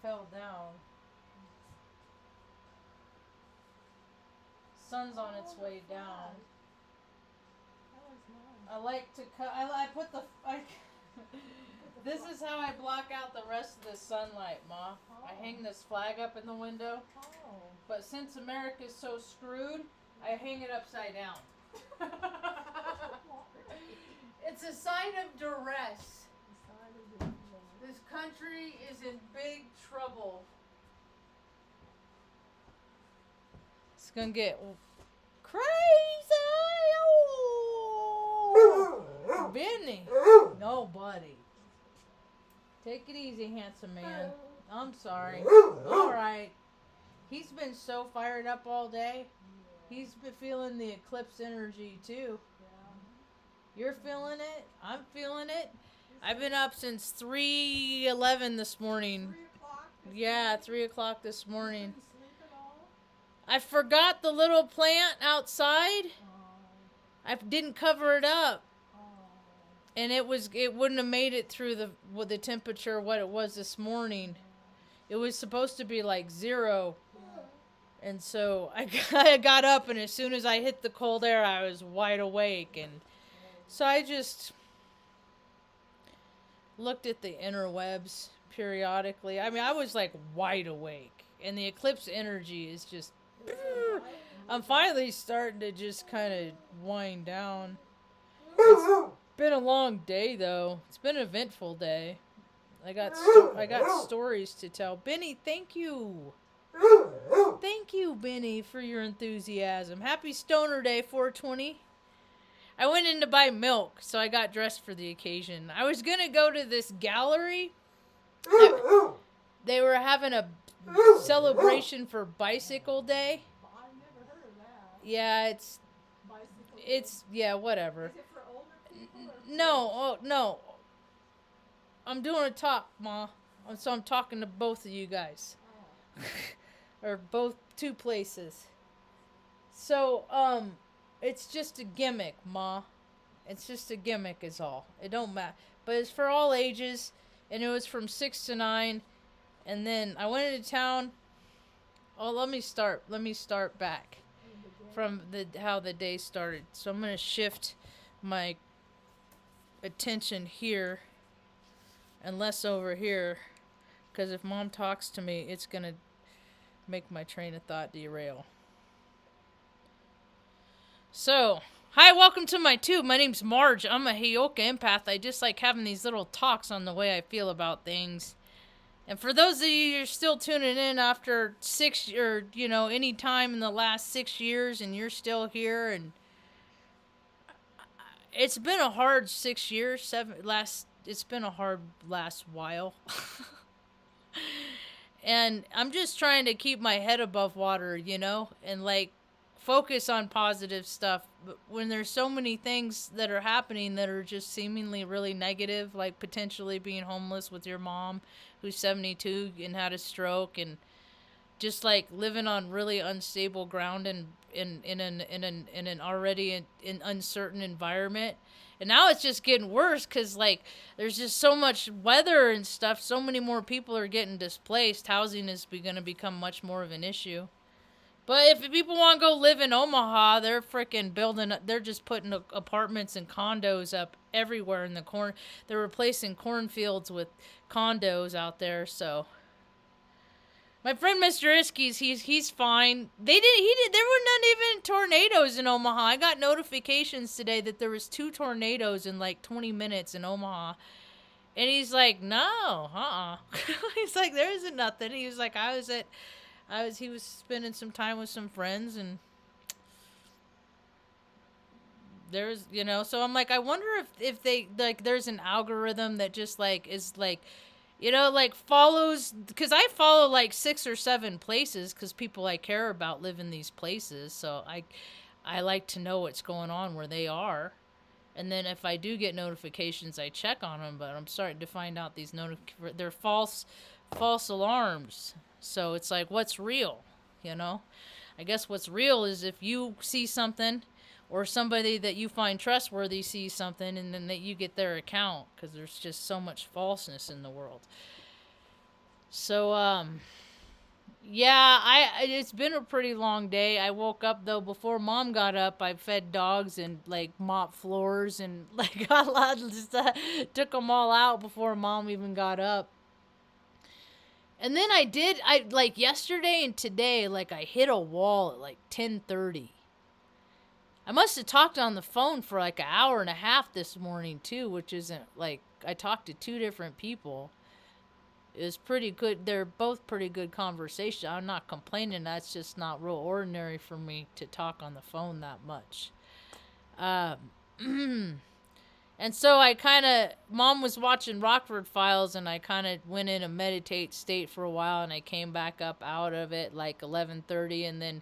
fell down. Sun's on its way down. I like to cut. I put the. This is how I block out the rest of the sunlight, Ma. I hang this flag up in the window. But since America's so screwed, I hang it upside down. It's a sign of duress. This country is in big trouble. It's gonna get crazy. Oh, Benny. No, buddy. Take it easy, handsome man. I'm sorry. All right. He's been so fired up all day. He's been feeling the eclipse energy too. You're feeling it. I'm feeling it. I've been up since 3:11 this morning. 3 o'clock? Yeah, 3 o'clock this morning. Didn't sleep at all? I forgot the little plant outside. I didn't cover it up. And it wouldn't have made it through with the temperature what it was this morning. It was supposed to be like 0. And so I got up, and as soon as I hit the cold air, I was wide awake. And so I just looked at the interwebs periodically. I mean, I was like wide awake. And the eclipse energy is just... I'm finally starting to just kind of wind down. It's been a long day, though. It's been an eventful day. I got stories to tell. Benny, thank you. Thank you, Benny, for your enthusiasm. Happy Stoner Day, 420. I went in to buy milk, so I got dressed for the occasion. I was going to go to this gallery. They were having a celebration for Bicycle Day. I've never heard of that. Yeah, Bicycle. Whatever. Is it for older people? No. I'm doing a talk, Ma. So I'm talking to both of you guys. Or two places. So, it's just a gimmick, Ma. It's just a gimmick is all. It don't matter. But it's for all ages, and it was from 6 to 9. And then I went into town. Oh, let me start back from how the day started. So I'm going to shift my attention here and less over here, because if Mom talks to me, it's going to make my train of thought derail. So, hi, welcome to my tube. My name's Marge. I'm a Heyoka empath. I just like having these little talks on the way I feel about things. And for those of you who are still tuning in after any time in the last 6 years, and you're still here, and it's been a hard 6 years, it's been a hard last while. And I'm just trying to keep my head above water, and like focus on positive stuff. But when there's so many things that are happening that are just seemingly really negative, like potentially being homeless with your mom who's 72 and had a stroke, and just like living on really unstable ground and in an already in uncertain environment. And now it's just getting worse because, like, there's just so much weather and stuff. So many more people are getting displaced. Housing is going to become much more of an issue. But if people want to go live in Omaha, they're freaking they're just putting apartments and condos up everywhere in the corn. They're replacing cornfields with condos out there, so... My friend Mr. Iskis, he's fine. There were not even tornadoes in Omaha. I got notifications today that there was 2 tornadoes in like 20 minutes in Omaha. And he's like, no, He's like, there isn't nothing. He was like, he was spending some time with some friends, and there's, so I'm like, I wonder if they, like, there's an algorithm that just like is like, like follows, because I follow like 6 or 7 places because people I care about live in these places. So I like to know what's going on where they are. And then if I do get notifications, I check on them. But I'm starting to find out they're false alarms. So it's like, what's real? I guess what's real is if you see something, or somebody that you find trustworthy sees something, and then that you get their account, because there's just so much falseness in the world. So, yeah, it's been a pretty long day. I woke up though before mom got up. I fed dogs and like mopped floors and like got a lot of stuff. Took them all out before mom even got up. And then I like yesterday and today, like I hit a wall at like 10:30. I must have talked on the phone for like an hour and a half this morning too, which isn't like I talked to two different people. It was pretty good. They're both pretty good conversation. I'm not complaining. That's just not real ordinary for me to talk on the phone that much. Um, And so I kind of, mom was watching Rockford Files, and I kind of went in a meditate state for a while, and I came back up out of it like 11:30, and then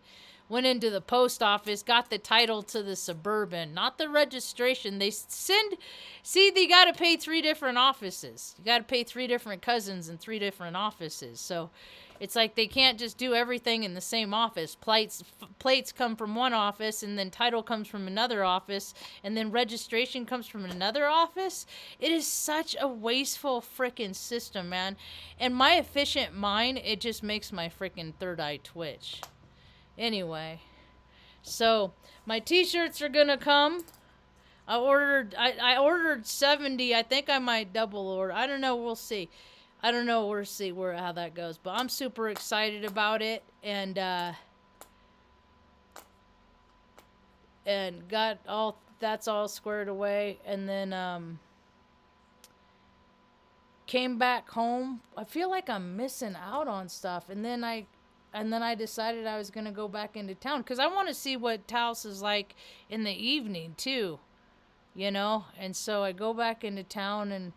went into the post office, got the title to the Suburban, not the registration. They send, see, they got to pay three different offices. You got to pay three different cousins in three different offices. So it's like they can't just do everything in the same office. Plates come from one office, and then title comes from another office, and then registration comes from another office. It is such a wasteful freaking system, man. And my efficient mind, it just makes my freaking third eye twitch. Anyway, so my t-shirts are gonna come. I ordered 70. I think I might double order. I don't know. We'll see. I don't know. We'll see how that goes. But I'm super excited about it, and got all that's all squared away, and then came back home. I feel like I'm missing out on stuff, and then I decided I was gonna go back into town because I want to see what Taos is like in the evening too, you know. And so I go back into town, and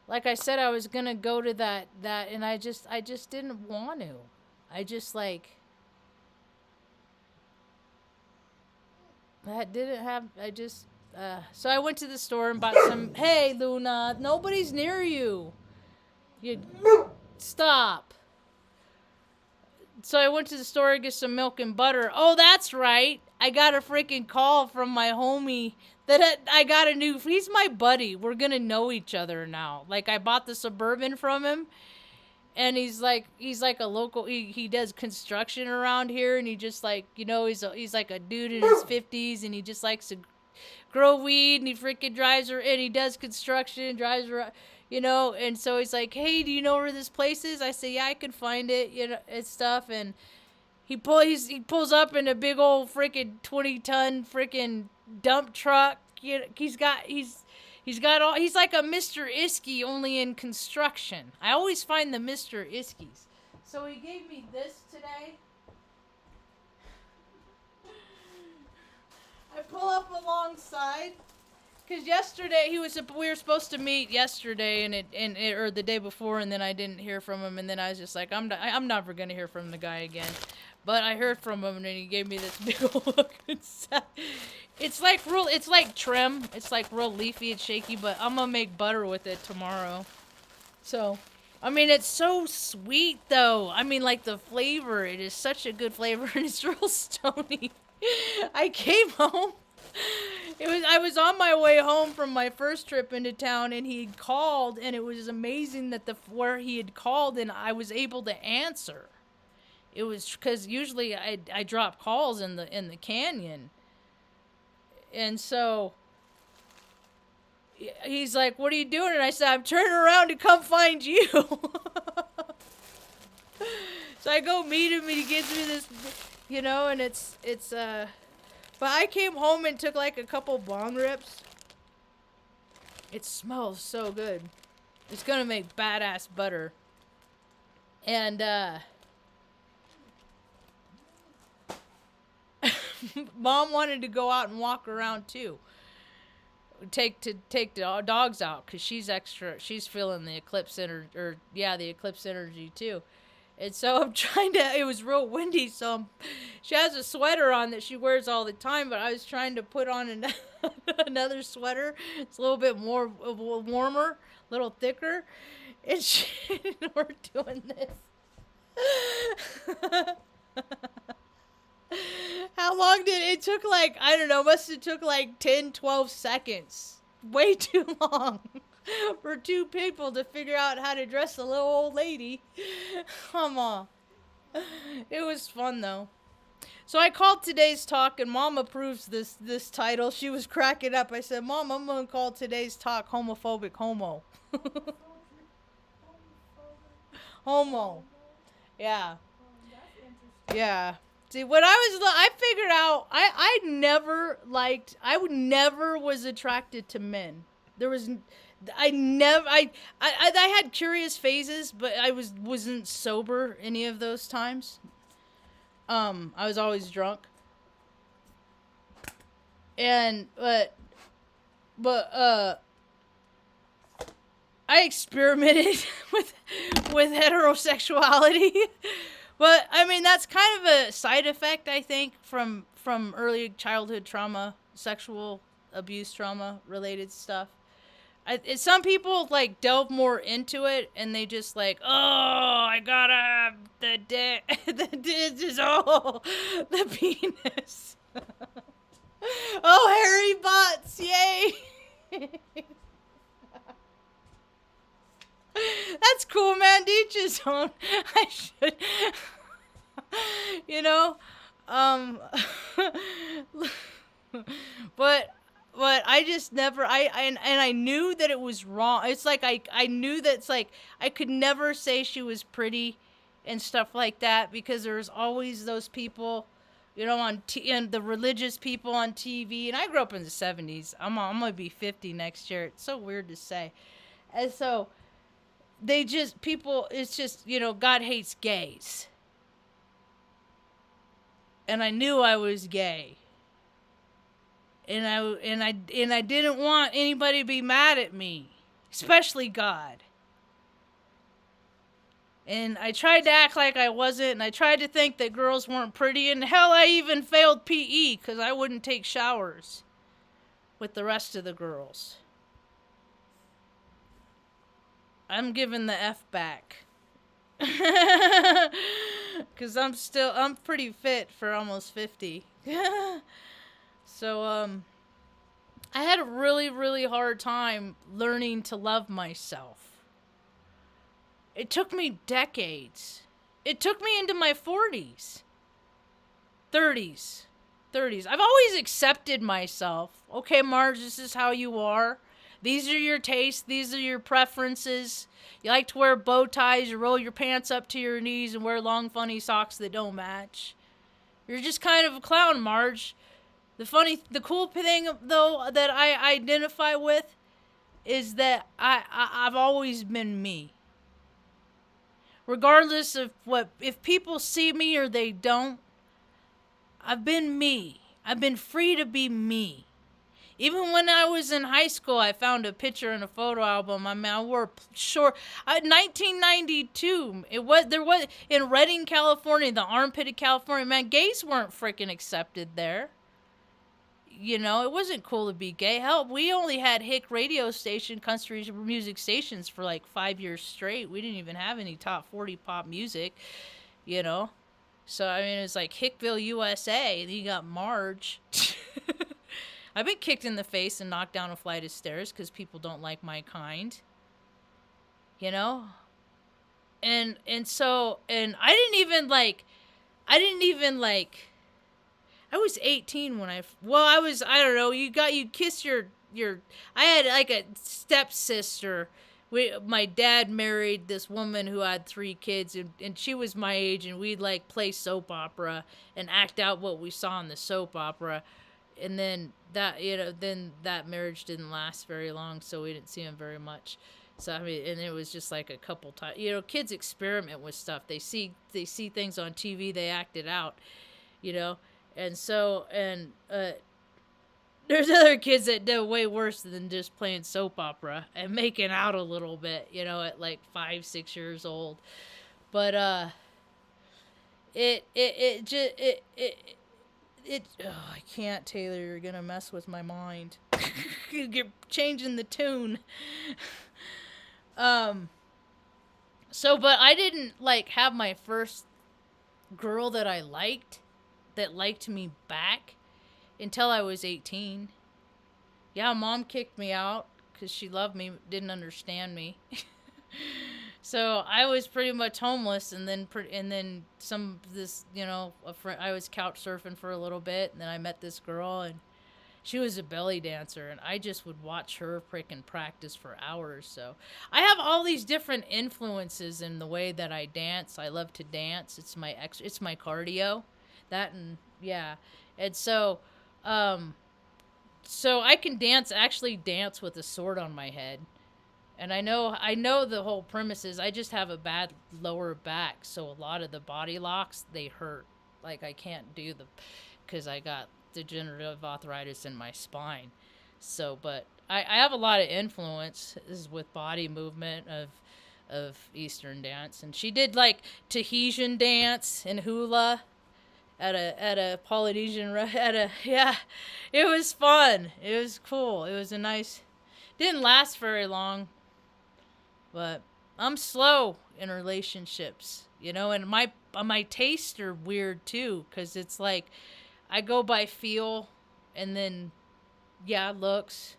like I said, I was gonna go to that, and I just didn't want to. I just like that didn't have. I just so I went to the store and bought some. Hey, Luna, nobody's near you. You stop. So I went to the store to get some milk and butter. Oh, that's right. I got a freaking call from my homie that I got a new. He's my buddy. We're gonna know each other now. Like I bought the Suburban from him, and he's like a local. He does construction around here, and he just like he's like a dude in his 50s, and he just likes to grow weed, and he freaking drives her, and he does construction, drives around. And so he's like, hey, do you know where this place is? I say, yeah, I could find it, and stuff. And he pulls up in a big old freaking 20-ton freaking dump truck. He's like a Mr. Iskey, only in construction. I always find the Mr. Iskeys. So he gave me this today. I pull up alongside. Because yesterday we were supposed to meet yesterday or the day before, and then I didn't hear from him, and then I was just like, I'm never gonna hear from the guy again. But I heard from him, and he gave me this big old looking set. It's like trim. It's like real leafy and shaky, but I'm gonna make butter with it tomorrow. So, I mean, it's so sweet though. I mean, like the flavor, it is such a good flavor, and it's real stony. I came home. I was on my way home from my first trip into town, and he had called, and it was amazing that where he had called and I was able to answer. It was because usually I drop calls in the canyon, and so he's like, "What are you doing?" And I said, "I'm turning around to come find you." So I go meet him, and he gives me this, and it's. But I came home and took like a couple bong rips. It smells so good. It's gonna make badass butter. And Mom wanted to go out and walk around too. Take the dogs out because she's feeling the eclipse energy, the eclipse energy too. And so I'm it was real windy, so she has a sweater on that she wears all the time, but I was trying to put on another sweater. It's a little bit more warmer, a little thicker, and we're doing this. How long did it took? Like, I don't know, must have took like 10, 12 seconds. Way too long. for two people to figure out how to dress a little old lady. Come on. It was fun though. So I called today's talk, and Mom approves this title. She was cracking up. I said, "Mom, I'm gonna call today's talk Homophobic Homo." Homo. Yeah. That's interesting. Yeah. See, when I figured out, I never was attracted to men. There was, I never, I had curious phases, but wasn't sober any of those times. I was always drunk. And, but, I experimented with heterosexuality. But I mean, that's kind of a side effect, I think, from early childhood trauma, sexual abuse trauma related stuff. Some people like delve more into it, and they just like, oh, I gotta have the dick, the penis. Oh, hairy butts, yay! That's cool, man. To each his own. I should, you know, um, but I just never. And I knew that it was wrong. It's like I knew that it's like I could never say she was pretty, and stuff like that, because there's always those people, you know, and the religious people on TV. And I grew up in the 70s. I'm gonna be 50 next year. It's so weird to say, and so. It's just, you know, God hates gays. And I knew I was gay. And I didn't want anybody to be mad at me, especially God. And I tried to act like I wasn't, and I tried to think that girls weren't pretty, and hell, I even failed PE because I wouldn't take showers with the rest of the girls. I'm giving the F back. Because I'm pretty fit for almost 50. So, I had a really, really hard time learning to love myself. It took me decades. It took me into my 40s. 30s. I've always accepted myself. Okay, Marge, this is how you are. These are your tastes. These are your preferences. You like to wear bow ties. You roll your pants up to your knees and wear long, funny socks that don't match. You're just kind of a clown, Marge. The cool thing, though, that I identify with is that I've always been me. Regardless of if people see me or they don't, I've been me. I've been free to be me. Even when I was in high school, I found a picture in a photo album. I mean, I wore short. 1992. There was in Redding, California, the armpit of California. Man, gays weren't freaking accepted there. You know, it wasn't cool to be gay. Hell, we only had hick radio station, country music stations for like 5 years straight. We didn't even have any top 40 pop music. You know, so I mean, it's like Hickville, USA. And you got Marge. I've been kicked in the face and knocked down a flight of stairs because people don't like my kind. You know? And so I didn't even like I was 18 when I don't know, you kiss your I had like a stepsister. My dad married this woman who had 3 kids, and she was my age, and we'd like play soap opera and act out what we saw in the soap opera. And then that marriage didn't last very long, so we didn't see him very much. So I mean, and it was just like a couple times. You know, kids experiment with stuff. They see things on TV, they act it out. You know, and so there's other kids that do way worse than just playing soap opera and making out a little bit. You know, at like 5-6 years old. But I can't, Taylor. You're gonna mess with my mind. You're changing the tune. So, but I didn't like have my first girl that I liked that liked me back until I was 18. Yeah, Mom kicked me out because she loved me, didn't understand me. So I was pretty much homeless, and then some this a friend. I was couch surfing for a little bit, and then I met this girl, and she was a belly dancer, and I just would watch her freaking practice for hours. So I have all these different influences in the way that I dance. I love to dance. It's my cardio, that and yeah, and so I can actually dance with a sword on my head. And I know the whole premise is I just have a bad lower back, so a lot of the body locks they hurt. Like I can't do the because I got degenerative arthritis in my spine. So, but I have a lot of influences with body movement of Eastern dance, and she did like Tahitian dance and hula at a Polynesian at a yeah, it was fun. It was cool. It was a nice. Didn't last very long, but I'm slow in relationships, and my tastes are weird too, because it's like I go by feel, and then yeah, looks,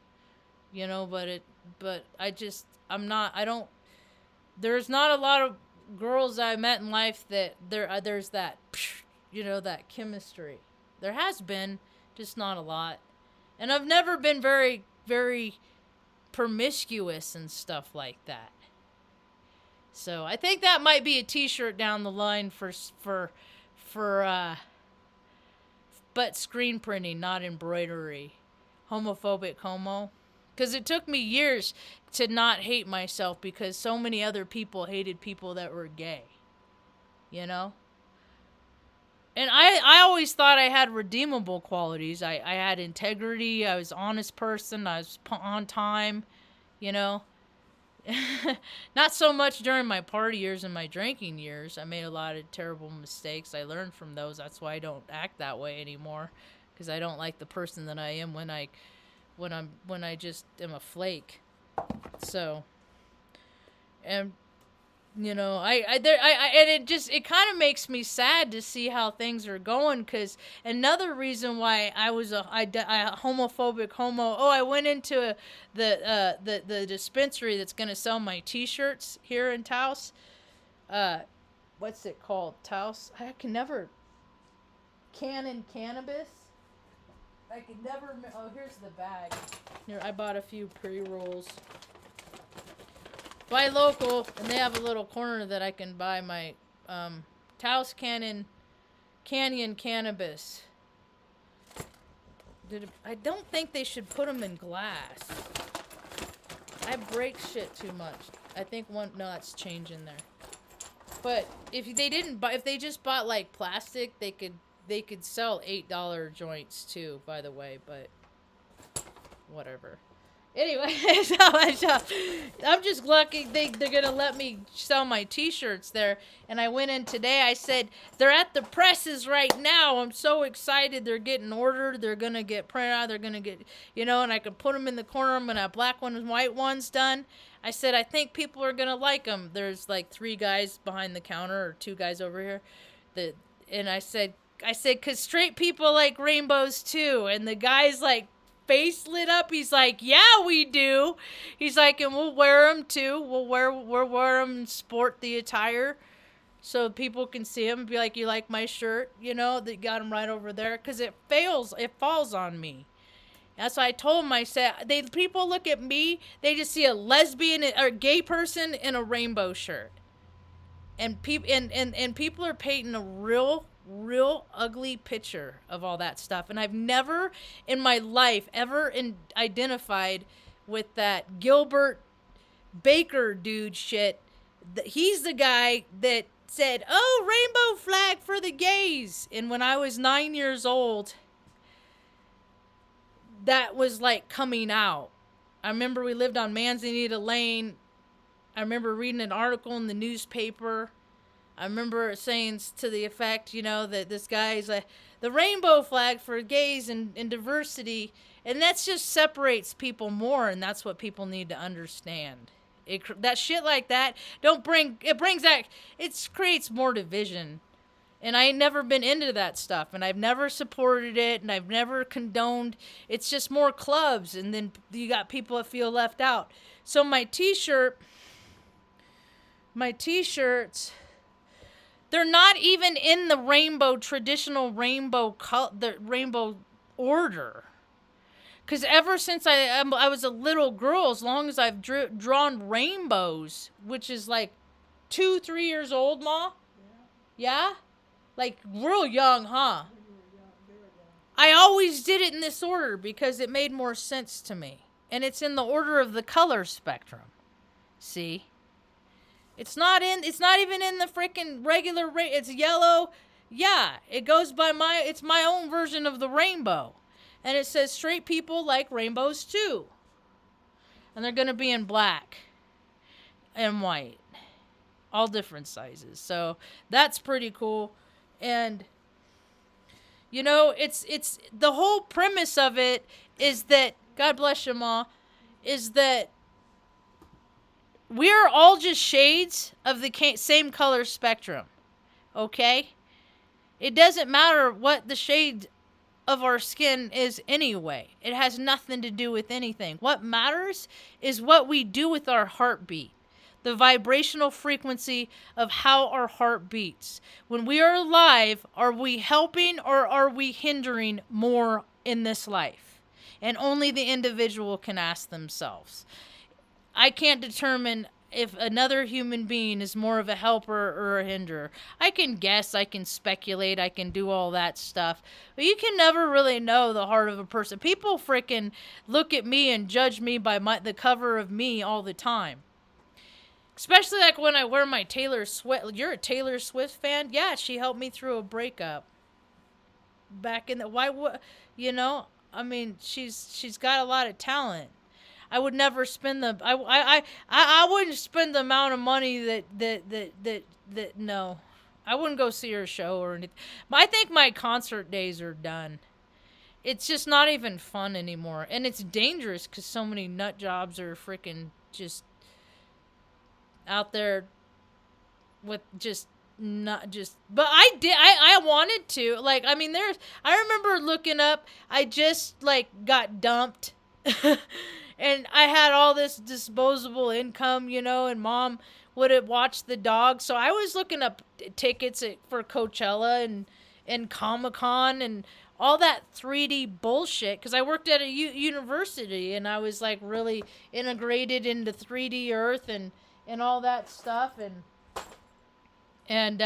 but I'm not, I don't, there's not a lot of girls I met in life that there's that, that chemistry. There has been, just not a lot. And I've never been very, very promiscuous and stuff like that. So I think that might be a T-shirt down the line for but screen printing, not embroidery. Homophobic Homo. Because it took me years to not hate myself because so many other people hated people that were gay. And I always thought I had redeemable qualities. I had integrity. I was an honest person. I was on time. Not so much during my party years and my drinking years. I made a lot of terrible mistakes. I learned from those. That's why I don't act that way anymore, because I don't like the person that I am when I just am a flake. So, and and it kind of makes me sad to see how things are going, because another reason why I was a homophobic homo. Oh, I went into the dispensary that's gonna sell my T-shirts here in Taos. What's it called? Taos. I can never. Canon Cannabis. I can never. Oh, here's the bag. Here, I bought a few pre-rolls. Buy local, and they have a little corner that I can buy my Taos Canyon Cannabis. I don't think they should put them in glass. I break shit too much. I think no, that's change in there. But if they just bought like plastic, they could sell $8 joints too. By the way, but whatever. Anyway, so I'm just lucky they're going to let me sell my T-shirts there. And I went in today. I said, they're at the presses right now. I'm so excited. They're getting ordered. They're going to get printed out. They're going to get, and I can put them in the corner. I'm going to have black ones and white ones done. I said, I think people are going to like them. There's like 3 guys behind the counter, or 2 guys over here. And I said, because straight people like rainbows too. And the guy's like, face lit up. He's like, yeah, we do. He's like, and we'll wear them too. We'll wear them and sport the attire so people can see them and be like, you like my shirt? They got them right over there, because it falls on me. That's why I told him. I said, people look at me, they just see a lesbian or gay person in a rainbow shirt, and people are painting a real ugly picture of all that stuff. And I've never in my life ever identified with that Gilbert Baker dude shit. He's the guy that said, oh, rainbow flag for the gays. And when I was 9 years old, that was like coming out. I remember we lived on Manzanita Lane. I remember reading an article in the newspaper. I remember saying to the effect, that this guy's like, the rainbow flag for gays and diversity. And that just separates people more. And that's what people need to understand. That shit like that, it creates more division. And I ain't never been into that stuff, and I've never supported it, and I've never condoned. It's just more clubs, and then you got people that feel left out. So my t-shirts, they're not even in the traditional rainbow the rainbow order. Because ever since I was a little girl, as long as I've drawn rainbows, which is like 2-3 years old, Ma. Yeah? Like real young, huh? I always did it in this order because it made more sense to me. And it's in the order of the color spectrum. See? It's not even in the freaking regular it's yellow. Yeah, it goes by it's my own version of the rainbow. And it says straight people like rainbows too. And they're going to be in black and white. All different sizes. So that's pretty cool. And you know, it's the whole premise of it is that, God bless you, Ma, is that we're all just shades of the same color spectrum. Okay? It doesn't matter what the shade of our skin is anyway. It has nothing to do with anything. What matters is what we do with our heartbeat. The vibrational frequency of how our heart beats. When we are alive, are we helping or are we hindering more in this life? And only the individual can ask themselves. I can't determine if another human being is more of a helper or a hinderer. I can guess, I can speculate, I can do all that stuff. But you can never really know the heart of a person. People freaking look at me and judge me by the cover of me all the time. Especially like when I wear my Taylor Swift. You're a Taylor Swift fan? Yeah, she helped me through a breakup. Back in the you know, I mean, she's got a lot of talent. I would never spend I wouldn't spend the amount of money that no. I wouldn't go see her show or anything. I think my concert days are done. It's just not even fun anymore, and it's dangerous because so many nut jobs are freaking just out there with just not just but I wanted to, like, I mean, I remember looking up, I just like got dumped and I had all this disposable income, you know, and Mom would have watched the dog, so I was looking up tickets for Coachella and Comic-Con and all that 3D bullshit, because I worked at a university and I was like really integrated into 3D Earth and all that stuff, and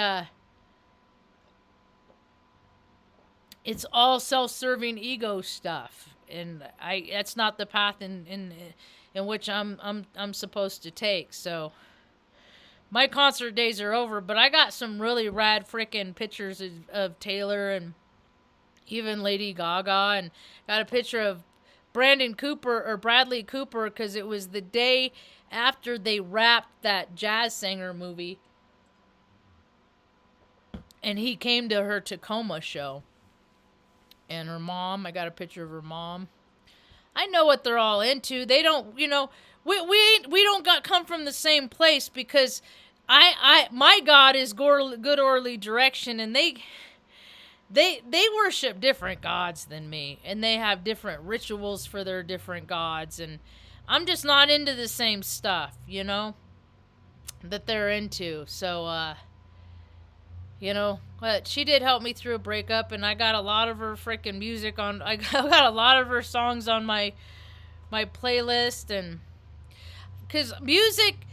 it's all self-serving ego stuff, and that's not the path in which I'm supposed to take. So my concert days are over, but I got some really rad freaking pictures of Taylor and even Lady Gaga, and got a picture of Bradley Cooper, because it was the day after they wrapped that jazz singer movie, and he came to her Tacoma show. And her mom, I got a picture of her mom. I know what they're all into. They don't, you know, we don't come from the same place, because my God is good orderly direction, and they worship different gods than me, and they have different rituals for their different gods, and I'm just not into the same stuff, you know, that they're into. So, you know, but she did help me through a breakup, and I got a lot of her freaking music on. I got a lot of her songs on my playlist, and because music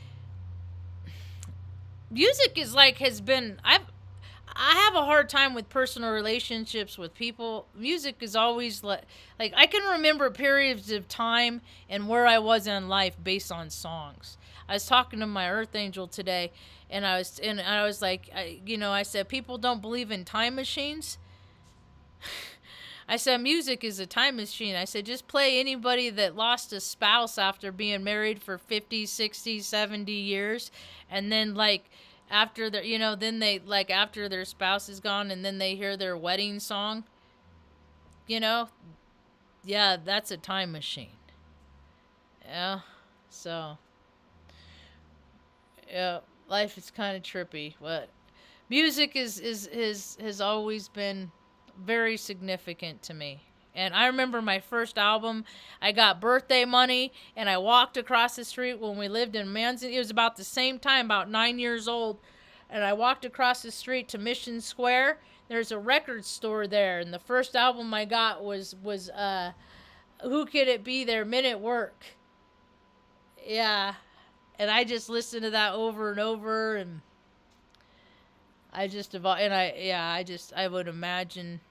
is like I have a hard time with personal relationships with people. Music is always like I can remember periods of time and where I was in life based on songs. I was talking to my Earth Angel today, and I was like, I said, people don't believe in time machines. I said, music is a time machine. I said, just play anybody that lost a spouse after being married for 50, 60, 70 years, and then like after their, then they, like, after their spouse is gone, and then they hear their wedding song, yeah, that's a time machine. Yeah, so, yeah, life is kind of trippy, but Music has always been very significant to me. And I remember my first album, I got birthday money and I walked across the street when we lived in Manzan. It was about the same time, about 9 years old. And I walked across the street to Mission Square. There's a record store there. And the first album I got was Who Could It Be, Their Men at Work. Yeah. And I just listened to that over and over. And I just, and I would imagine.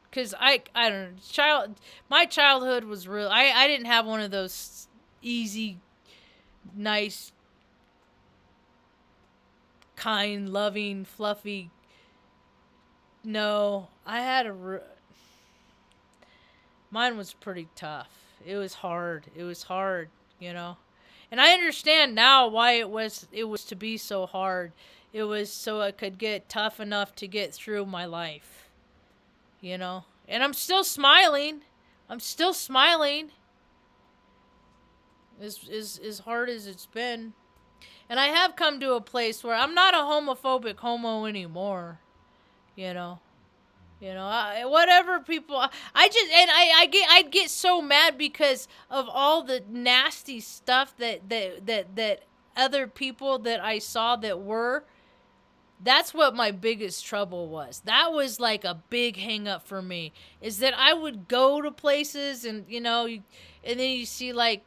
Because I don't know, my childhood was real. I didn't have one of those easy, nice, kind, loving, fluffy. No, I had mine was pretty tough. It was hard. It was hard, you know. And I understand now why it was to be so hard. It was so I could get tough enough to get through my life, you know. And I'm still smiling. I'm still smiling. As hard as it's been. And I have come to a place where I'm not a homophobic homo anymore. You know. Whatever people, I'd get so mad because of all the nasty stuff that other people that I saw that were. That's what my biggest trouble was. That was like a big hang up for me, is that I would go to places and, and then you see like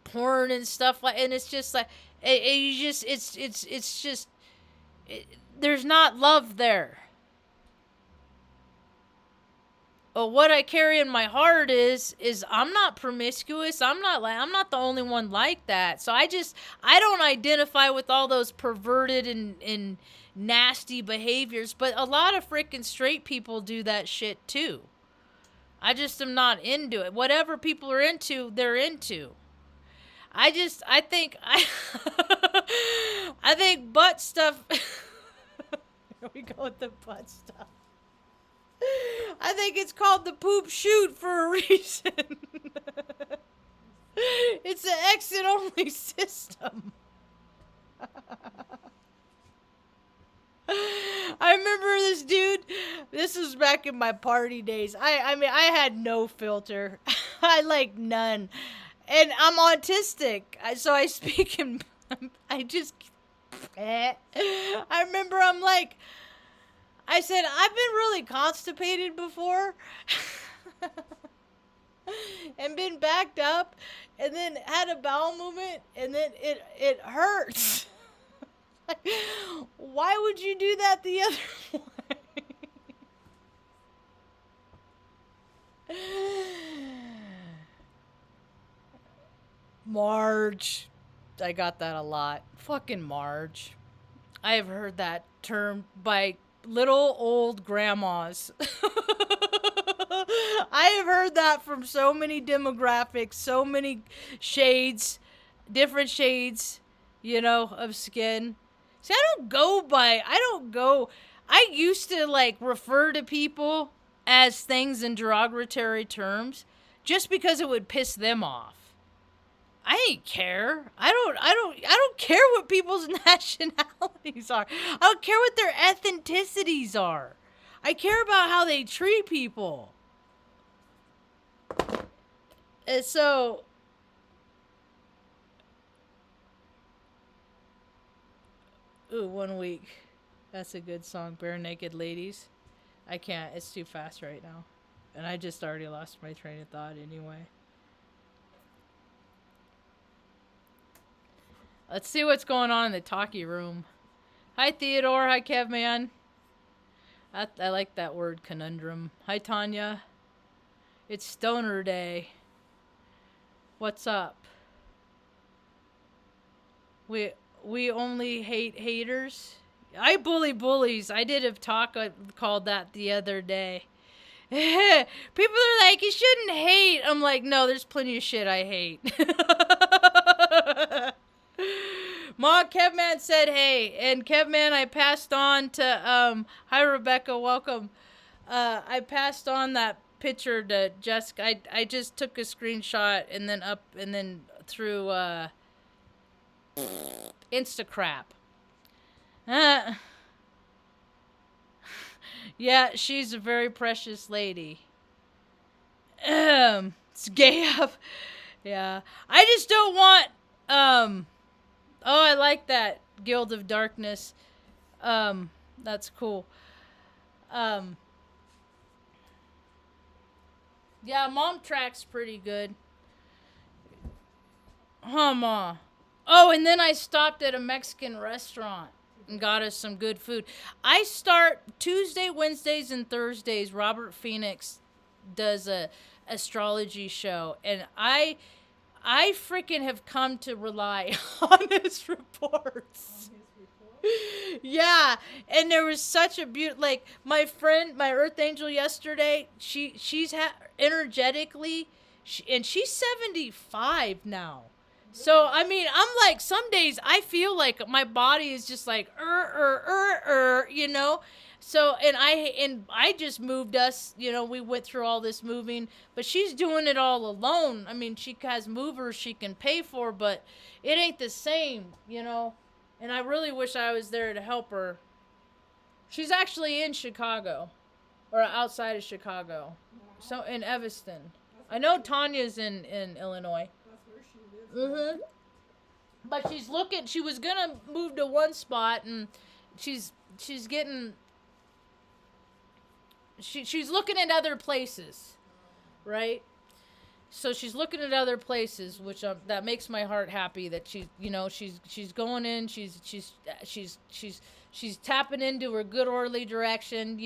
porn and stuff like, and it's just like, it's just, there's not love there. But what I carry in my heart is I'm not promiscuous. I'm not the only one like that. So I don't identify with all those perverted and nasty behaviors. But a lot of freaking straight people do that shit too. I just am not into it. Whatever people are into, they're into. I think I think butt stuff. Here we go with the butt stuff. I think it's called the poop chute for a reason. It's an exit only system. I remember this dude. This was back in my party days. I mean, I had no filter. I like none. And I'm autistic. So I speak in. I just. I remember I'm like. I said, I've been really constipated before. And been backed up. And then had a bowel movement. And then it hurts. Why would you do that the other way? Marge. I got that a lot. Fucking Marge. I have heard that term by little old grandmas. I have heard that from so many demographics, so many shades, different shades, of skin. See, I used to like refer to people as things in derogatory terms just because it would piss them off. I ain't care. I don't care what people's nationalities are. I don't care what their ethnicities are. I care about how they treat people. And so, ooh, 1 week. That's a good song. Bare Naked Ladies. I can't. It's too fast right now. And I just already lost my train of thought anyway. Let's see what's going on in the talkie room. Hi, Theodore. Hi, Kevman. I like that word, conundrum. Hi, Tanya. It's Stoner Day. What's up? We only hate haters. I bully bullies. I did a talk called that the other day. People are like, you shouldn't hate. I'm like, no, there's plenty of shit I hate. Ma, Kevman said hey, and Kevman, I passed on to hi Rebecca, welcome. I passed on that picture to Jessica. I just took a screenshot and then through Instacrap. Yeah, she's a very precious lady. It's gay up. Yeah. I just don't want um oh, I like that. Guild of Darkness. Um that's cool. Um yeah, Mom Track's pretty good. Huh, Ma. Oh, and then I stopped at a Mexican restaurant and got us some good food. I start Tuesday, Wednesdays, and Thursdays. Robert Phoenix does a astrology show, and I freaking have come to rely on his reports. Yeah, and there was such a beautiful, like my friend, my Earth Angel yesterday. Energetically, and she's 75 now. So I mean, I'm like some days I feel like my body is just like you know. So and I just moved us, you know, we went through all this moving, but she's doing it all alone. I mean, she has movers she can pay for, but it ain't the same, you know. And I really wish I was there to help her. She's actually in Chicago or outside of Chicago. So in Evanston. I know Tanya's in Illinois. That's where she lives. Mhm. But she was going to move to one spot and she's getting she's looking at other places, right? So she's looking at other places, which that makes my heart happy. That she's going in. She's tapping into her good orderly direction.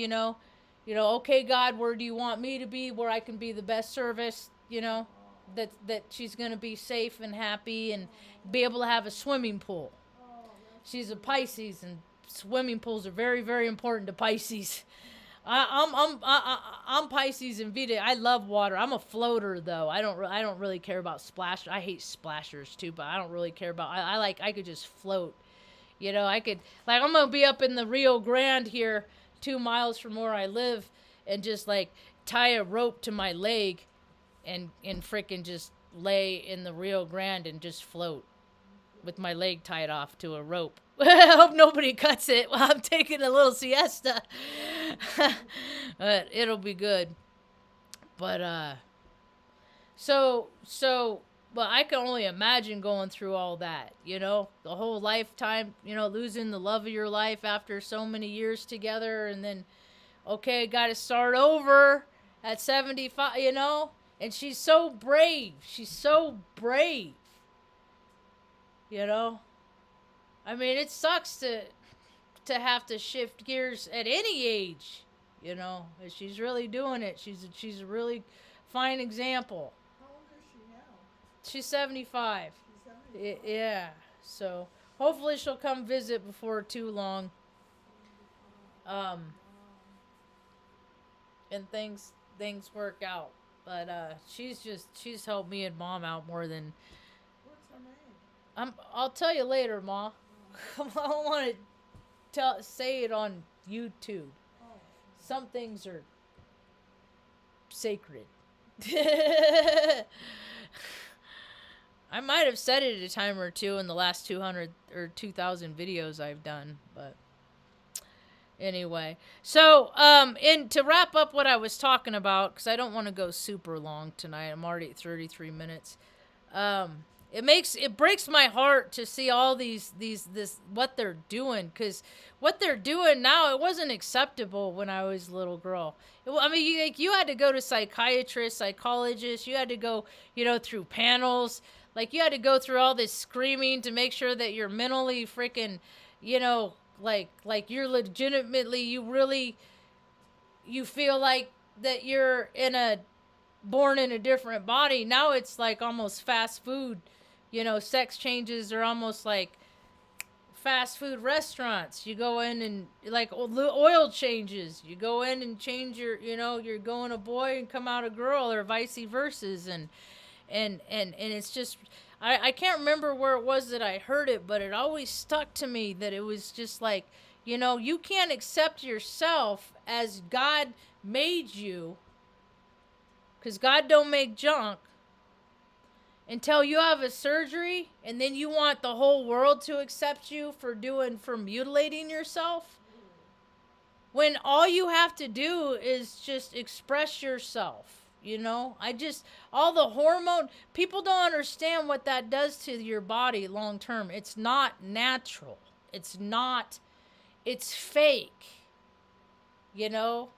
Okay, God, where do you want me to be? Where I can be the best service. That she's gonna be safe and happy and be able to have a swimming pool. She's a Pisces, and swimming pools are very, very important to Pisces. I'm Pisces and Vita. I love water. I'm a floater though. I don't really care about splash. I hate splashers too, but I don't really care about. I could just float. I could I'm gonna be up in the Rio Grande here, 2 miles from where I live, and just like tie a rope to my leg, and frickin' just lay in the Rio Grande and just float with my leg tied off to a rope. I hope nobody cuts it while I'm taking a little siesta. But it'll be good. But but I can only imagine going through all that, the whole lifetime, losing the love of your life after so many years together, and then okay, got to start over at 75, and she's so brave. She's so brave. I mean, it sucks to have to shift gears at any age, and she's really doing it. She's a really fine example. How old is she now? She's 75. She's 75. Yeah. So hopefully she'll come visit before too long. And things work out. But she's helped me and Mom out more than What's her name? I'll tell you later, Ma. I don't want to say it on YouTube. Oh. Some things are sacred. I might have said it a time or two in the last 200 or 2,000 videos I've done, but anyway. So, to wrap up what I was talking about, because I don't want to go super long tonight. I'm already at 33 minutes. It breaks my heart to see all this what they're doing, because what they're doing now, it wasn't acceptable when I was a little girl. You had to go to psychiatrists, psychologists, you had to go through panels, you had to go through all this screaming to make sure that you're mentally freaking like you're legitimately, you feel like that you're born in a different body. Now it's like almost fast food. Sex changes are almost like fast food restaurants. You go in and like oil changes. You go in and change you're going a boy and come out a girl, or vice versa. And it's just, I can't remember where it was that I heard it, but it always stuck to me that it was just like, you can't accept yourself as God made you, because God don't make junk, until you have a surgery, and then you want the whole world to accept you for mutilating yourself. when all you have to do is just express yourself. You know, all the hormone, people don't understand what that does to your body long term. It's not natural. It's not, it's fake, you know?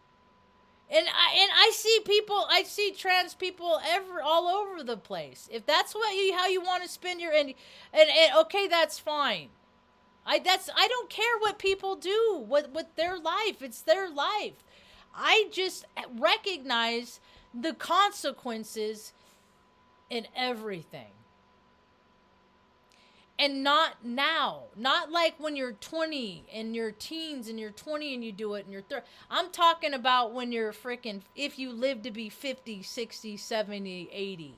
And I see people, I see trans people all over the place. If that's how you want to spend your, and okay, that's fine. I don't care what people do with their life. It's their life. I just recognize the consequences in everything. And not now. Not like when you're 20 and you're teens and you're 20 and you do it and you're 30. I'm talking about when you're freaking, if you live to be 50, 60, 70, 80.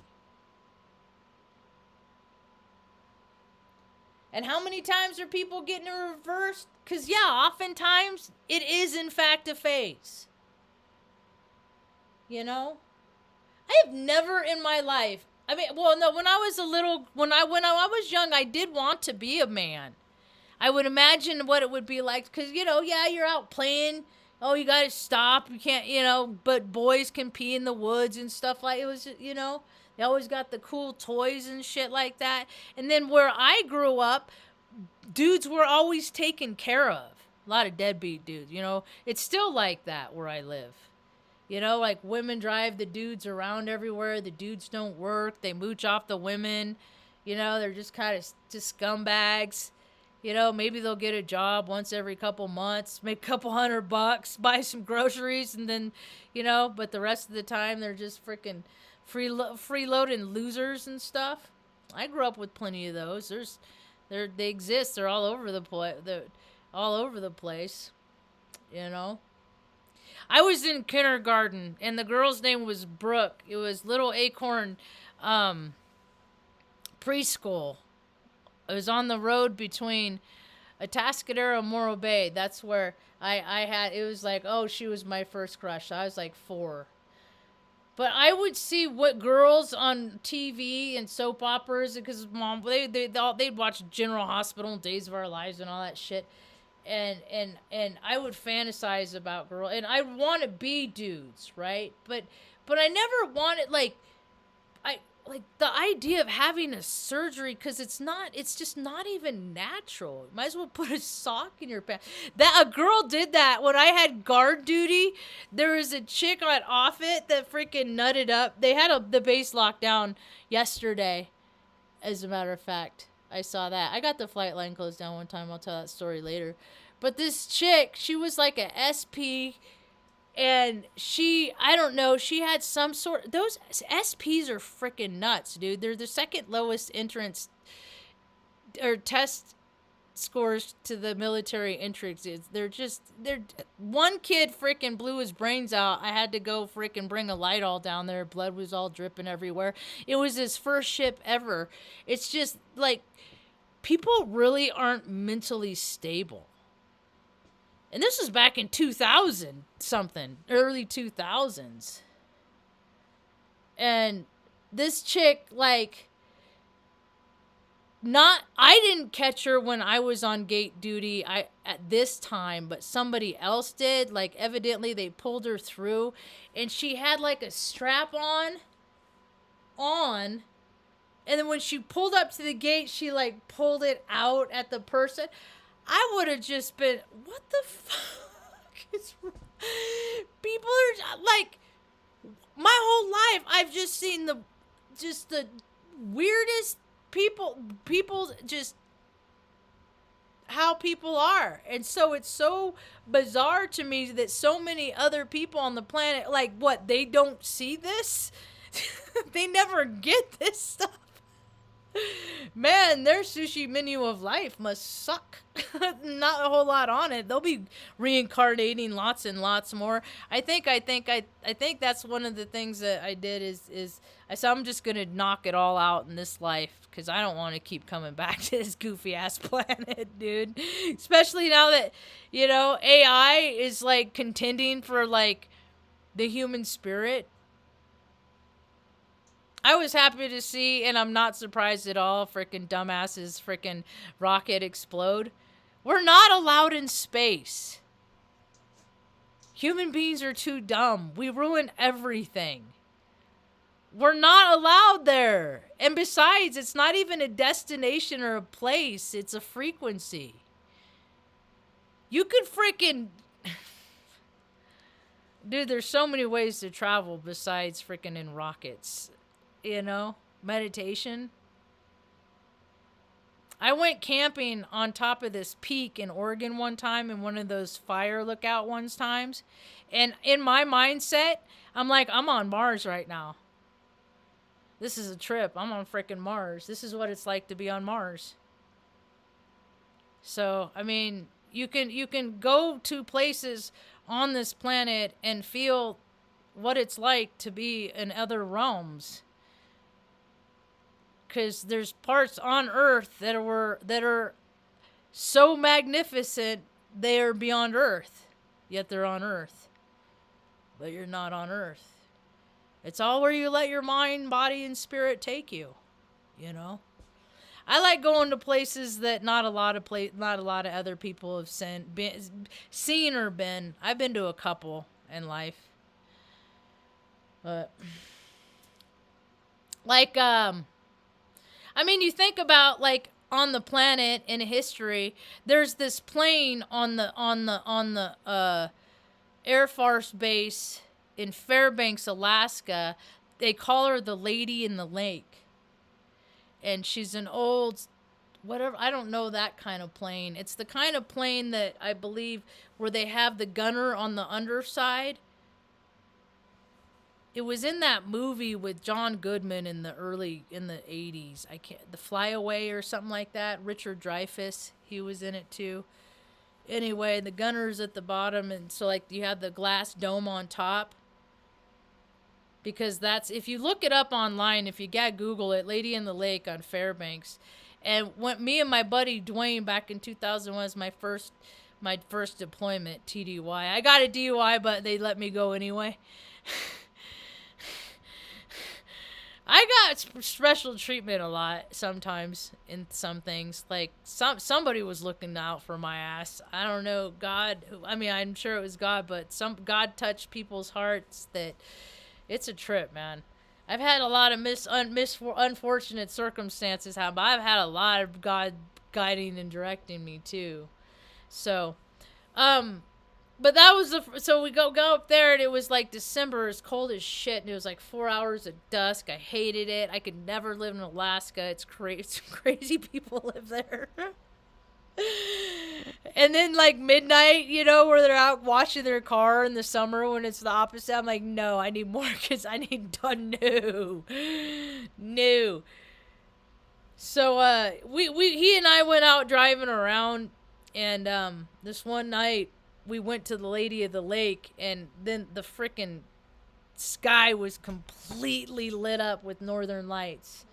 And how many times are people getting reversed? Because, yeah, oftentimes it is, in fact, a phase. You know? I have never in my life, I mean, well, no, when I was young, I did want to be a man. I would imagine what it would be like, because, you know, yeah, you're out playing. Oh, you got to stop. You can't, you know, but boys can pee in the woods and stuff like it was, you know. They always got the cool toys and shit like that. And then where I grew up, dudes were always taken care of. A lot of deadbeat dudes, you know. It's still like that where I live. You know, like women drive the dudes around everywhere. The dudes don't work. They mooch off the women. You know, they're just kind of just scumbags. You know, maybe they'll get a job once every couple months, make a couple $100, buy some groceries, and then, you know, but the rest of the time they're just freaking freeloading losers and stuff. I grew up with plenty of those. They exist. They're all over the place. They're all over the place. You know. I was in kindergarten, and the girl's name was Brooke. It was Little Acorn preschool. It was on the road between Atascadero and Morro Bay. That's where I had, it was like, oh, she was my first crush. I was like 4. But I would see what girls on TV and soap operas, because mom, they'd watch General Hospital and Days of Our Lives and all that shit. And I would fantasize about girls, and I want to be dudes, right? But I never wanted, like the idea of having a surgery, because it's just not even natural. You might as well put a sock in your pants. That a girl did that when I had guard duty. There was a chick on Offit that freaking nutted up. They had the base locked down yesterday, as a matter of fact. I saw that. I got the flight line closed down one time. I'll tell that story later. But this chick, she was like a SP, and I don't know, she had some sort, those SPs are freaking nuts, dude. They're the second lowest entrance or test scores to the military entrance. They're one kid freaking blew his brains out. I had to go freaking bring a light all down there. Blood was all dripping everywhere. It was his first ship ever. It's just like, people really aren't mentally stable. And this was back in 2000 something, early 2000s. And this chick, like, I didn't catch her when I was on gate duty at this time, but somebody else did. Like, evidently they pulled her through, and she had like a strap on, and then when she pulled up to the gate, she like pulled it out at the person. I would have just been, what the fuck is wrong? People are like, my whole life I've just seen the weirdest people just how people are. And so it's so bizarre to me that so many other people on the planet, like, what, they don't see this? They never get this stuff. Man, their sushi menu of life must suck. Not a whole lot on it. They'll be reincarnating lots and lots more. I think that's one of the things that I did is I said, I'm just gonna knock it all out in this life, because I don't want to keep coming back to this goofy ass planet, dude. Especially now that, you know, AI is like contending for like the human spirit. I was happy to see, and I'm not surprised at all, freaking dumbasses freaking rocket explode. We're not allowed in space. Human beings are too dumb. We ruin everything. We're not allowed there. And besides, it's not even a destination or a place. It's a frequency. You could freaking... Dude, there's so many ways to travel besides freaking in rockets. You know? Meditation. I went camping on top of this peak in Oregon one time in one of those fire lookout ones times. And in my mindset, I'm like, I'm on Mars right now. This is a trip. I'm on freaking Mars. This is what it's like to be on Mars. So, I mean, you can go to places on this planet and feel what it's like to be in other realms. Because there's parts on Earth that are so magnificent they are beyond Earth, yet they're on Earth. But you're not on Earth. It's all where you let your mind, body, and spirit take you. You know, I like going to places that not a lot of other people have seen or been. I've been to a couple in life, but like I mean, you think about like on the planet in history, there's this plane on the Air Force base in Fairbanks, Alaska. They call her the Lady in the Lake. And she's an old, whatever, I don't know that kind of plane. It's the kind of plane that I believe where they have the gunner on the underside. It was in that movie with John Goodman in the 80s. The Flyaway or something like that. Richard Dreyfuss, he was in it too. Anyway, the gunner's at the bottom, and so like you have the glass dome on top. Because that's, if you look it up online, if you Google it, Lady in the Lake on Fairbanks. And when me and my buddy Dwayne back in 2001 was my first deployment, TDY. I got a DUI, but they let me go anyway. I got special treatment a lot sometimes in some things. Like somebody was looking out for my ass. I don't know, God. I mean, I'm sure it was God, but God touched people's hearts. That it's a trip, man. I've had a lot of unfortunate circumstances happen, but I've had a lot of God guiding and directing me too. So, but that was so we go up there, and it was like December, it's cold as shit, and it was like 4 hours of dusk. I hated it. I could never live in Alaska. It's crazy. Crazy people live there. And then like midnight, you know, where they're out washing their car in the summer when it's the opposite. I'm like, no, I need more because I need done new. So he and I went out driving around, and this one night we went to the Lady of the Lake, and then the frickin' sky was completely lit up with northern lights.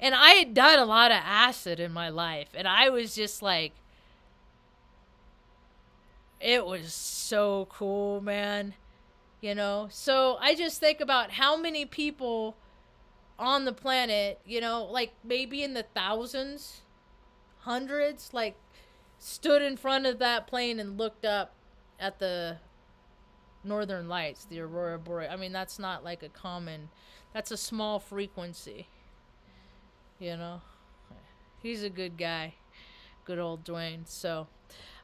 And I had done a lot of acid in my life, and I was just like, it was so cool, man. You know? So I just think about how many people on the planet, you know, like maybe in the thousands, hundreds, like stood in front of that plane and looked up at the northern lights, the aurora borealis. I mean, that's not like a common, that's a small frequency. You know, he's a good guy, good old Dwayne. So,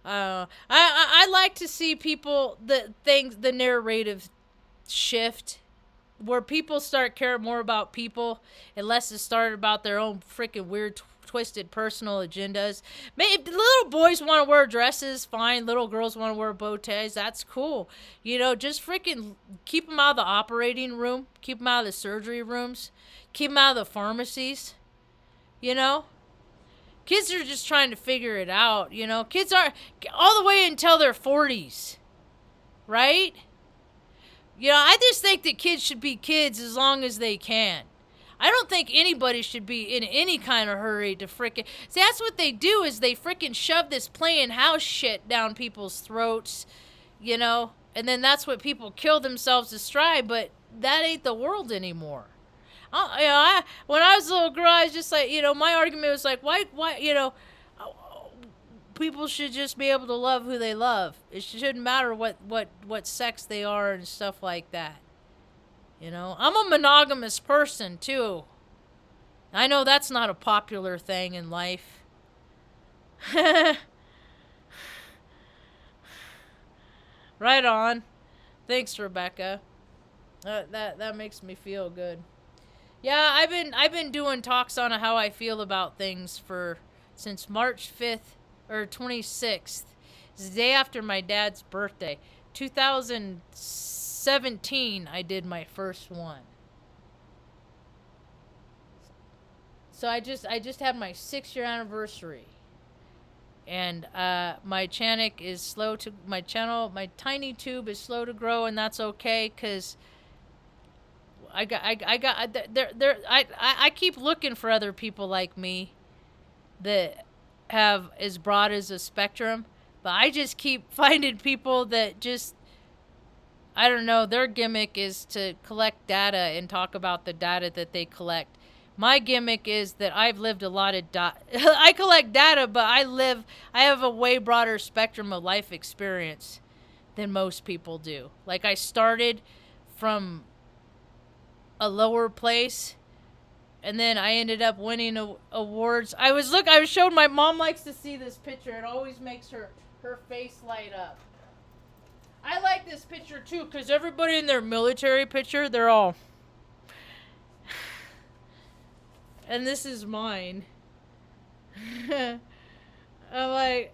I like to see people, the narrative shift, where people start caring more about people and less to start about their own freaking weird, twisted personal agendas. If little boys want to wear dresses, fine. Little girls want to wear bow ties, that's cool. You know, just freaking keep them out of the operating room, keep them out of the surgery rooms, keep them out of the pharmacies. You know, kids are just trying to figure it out. You know, kids are all the way until their 40s, right? You know, I just think that kids should be kids as long as they can. I don't think anybody should be in any kind of hurry to frickin'... See, that's what they do, is they frickin' shove this playing house shit down people's throats, you know? And then that's what people kill themselves to strive, but that ain't the world anymore. You know, when I was a little girl, I was just like, you know, my argument was like, why, you know, people should just be able to love who they love. It shouldn't matter what sex they are and stuff like that. You know, I'm a monogamous person too. I know that's not a popular thing in life. Right on. Thanks, Rebecca. That makes me feel good. Yeah, I've been doing talks on how I feel about things since March 5th or 26th. It's the day after my dad's birthday. 2017 I did my first one. So I just had my 6-year anniversary. And my tiny tube is slow to grow, and that's okay, cuz I keep looking for other people like me that have as broad as a spectrum, but I just keep finding people that just, I don't know, their gimmick is to collect data and talk about the data that they collect. My gimmick is that I've lived a lot of I collect data, but I have a way broader spectrum of life experience than most people do. Like, I started from a lower place, and then I ended up winning awards. I was showing, my mom likes to see this picture. It always makes her face light up. I like this picture too, because everybody in their military picture, they're all... And this is mine. I'm like,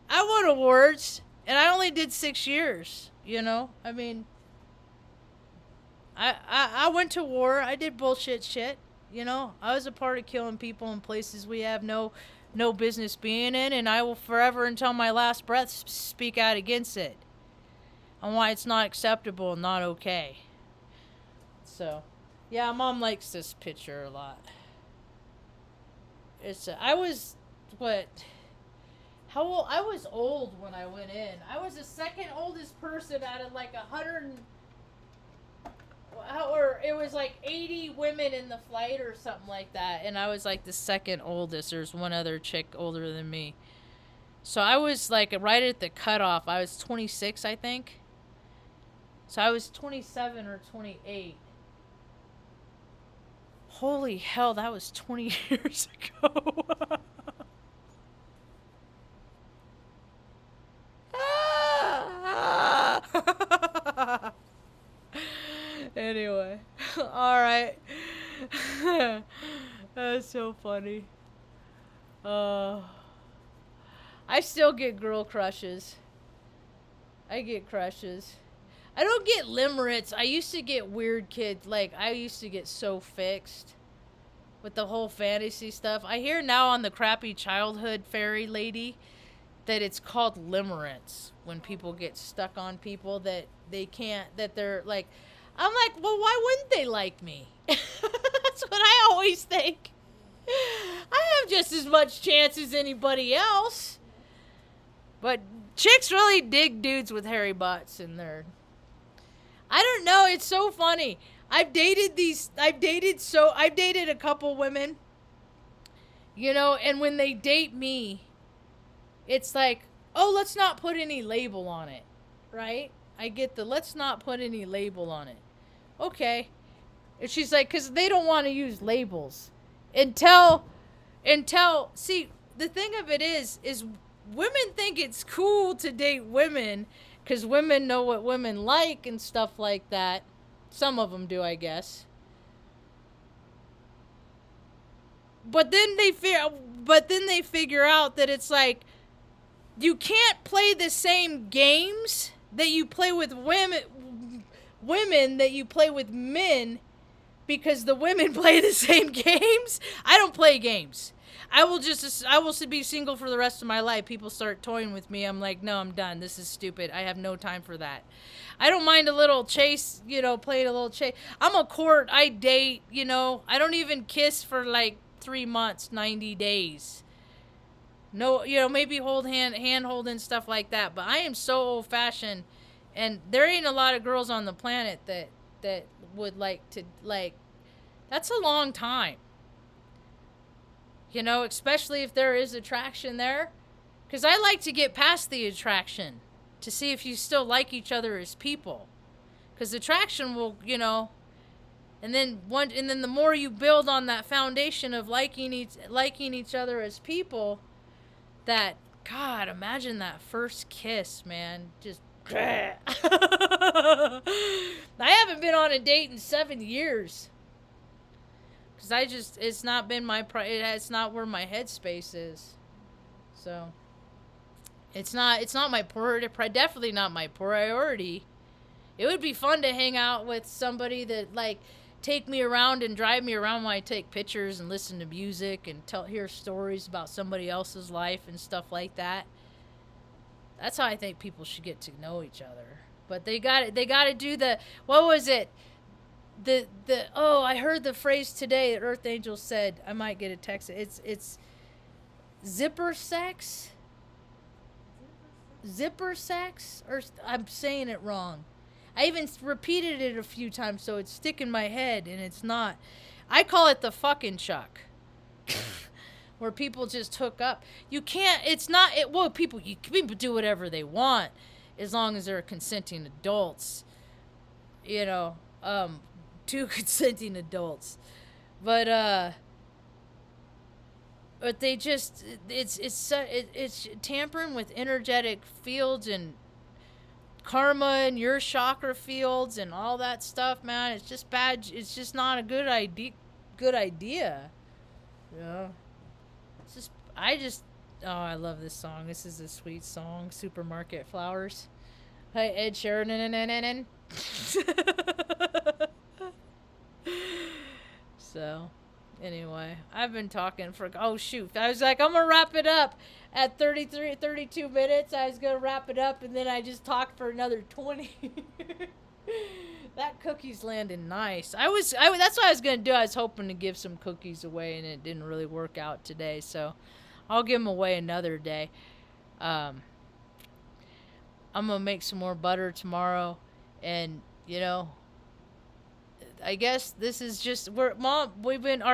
I won awards, and I only did 6 years, you know? I mean, I went to war. I did bullshit shit, you know? I was a part of killing people in places we have no business being in, and I will forever, until my last breath, speak out against it. And why it's not acceptable and not okay. So, yeah, Mom likes this picture a lot. I was old when I went in. I was the second oldest person out of like 100, or it was like 80 women in the flight or something like that, and I was like the second oldest. There's one other chick older than me. So I was like right at the cutoff. I was 26, I think. So I was 27 or 28. Holy hell, that was 20 years ago. Anyway, alright. That's so funny. I still get girl crushes. I get crushes. I don't get limerence. I used to get weird kids. Like, I used to get so fixed with the whole fantasy stuff. I hear now on the crappy childhood fairy lady that it's called limerence when people get stuck on people that they can't, that they're like, I'm like, well, why wouldn't they like me? That's what I always think. I have just as much chance as anybody else. But chicks really dig dudes with hairy butts in their... I don't know, it's so funny. I've dated a couple women, you know, and when they date me, it's like, oh, let's not put any label on it, right? I get the let's not put any label on it. Okay. And she's like, because they don't want to use labels. Until, see, the thing of it is women think it's cool to date women because women know what women like and stuff like that. Some of them do, I guess. But then they figure out that it's like, you can't play the same games that you play with women that you play with men, because the women play the same games. I don't play games. I will be single for the rest of my life. People start toying with me. I'm like, no, I'm done. This is stupid. I have no time for that. I don't mind a little chase, you know, playing a little chase. I'm a court. I date, you know. I don't even kiss for like 3 months, 90 days. No, you know, maybe hand holding, stuff like that. But I am so old fashioned, and there ain't a lot of girls on the planet that would like to, like, that's a long time. You know, especially if there is attraction there. Because I like to get past the attraction to see if you still like each other as people. Because attraction will, and then the more you build on that foundation of liking each other as people, that, God, imagine that first kiss, man. Just I haven't been on a date in 7 years. Because it's not been it's not where my headspace is. So, it's not my definitely not my priority. It would be fun to hang out with somebody that, like, take me around and drive me around while I take pictures and listen to music and hear stories about somebody else's life and stuff like that. That's how I think people should get to know each other. But they got to do what was it? I heard the phrase today that Earth Angel said. I might get a text. It's zipper sex? Zipper sex? Or I'm saying it wrong. I even repeated it a few times so it's stick in my head, and it's not. I call it the fucking chuck. Where people just hook up. You can't, it's not, people do whatever they want as long as they're consenting adults. Two consenting adults. But they just, it's tampering with energetic fields and karma and your chakra fields and all that stuff, man. It's just bad. It's just not a good idea. Yeah. I love this song. This is a sweet song. Supermarket Flowers. Hey, Ed Sheeran. So, anyway, I've been talking for, oh shoot. I was like, I'm going to wrap it up at 32 minutes. I was going to wrap it up, and then I just talked for another 20. That cookie's landing nice. That's what I was going to do. I was hoping to give some cookies away, and it didn't really work out today, so I'll give them away another day. I'm going to make some more butter tomorrow, and, I guess this is just our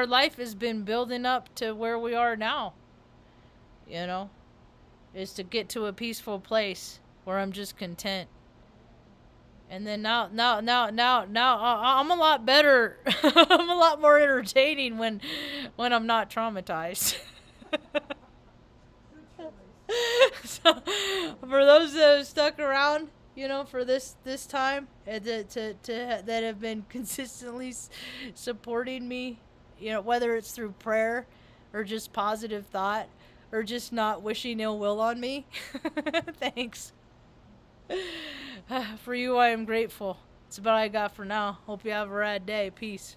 life has been building up to where we are now. Is to get to a peaceful place where I'm just content. And then now I'm a lot better. I'm a lot more entertaining when I'm not traumatized. So, for those that have stuck around, for this time, that have been consistently supporting me, whether it's through prayer or just positive thought or just not wishing ill will on me, thanks. For you, I am grateful. It's about all I got for now. Hope you have a rad day. Peace.